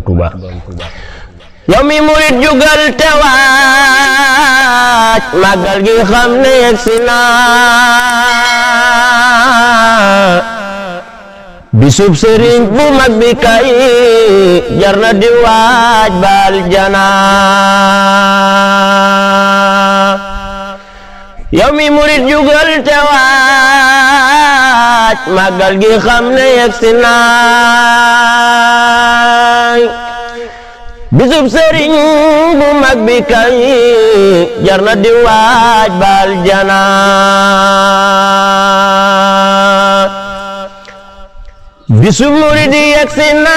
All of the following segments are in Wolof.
Tuuba yow mi murit jugal te waaj màggal gi xam ne yegsi na bisub sëriñ bu mag bi kay jar na di waaj baal jana yow mi murit jugal te waaj màggal gi xam ne yegsi na bisub sëriñ bu mag bi kay jar na di waaj baal jana bisub murid yi yegsi na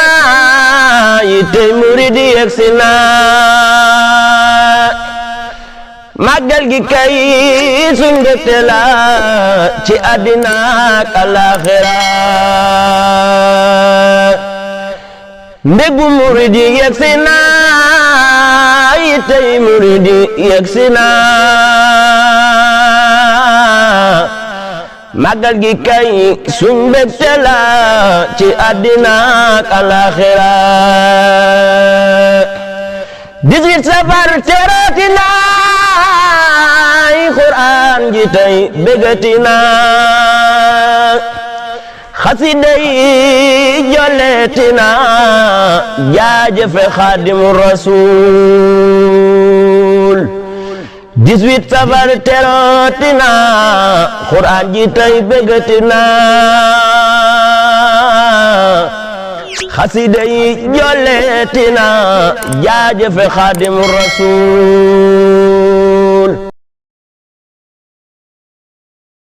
yitey murid yi yegsi na màggal gi kay suñ mbégte la ci àddina ak àllaaxira mbégu murid yi yegsi na yitey murid yi yegsi na màggal gi kay suñ mbégte la ci àddina ak àllaaxira 18 safar terooti na Qur'aan ji tey bégati na xasida yi jolleeti na jaajëfe Xaadimu Rasuul 18 safar terooti na Qur'aan ji tey bégati na xasida yi jolleeti na jaajëfe Xaadimu Rasuul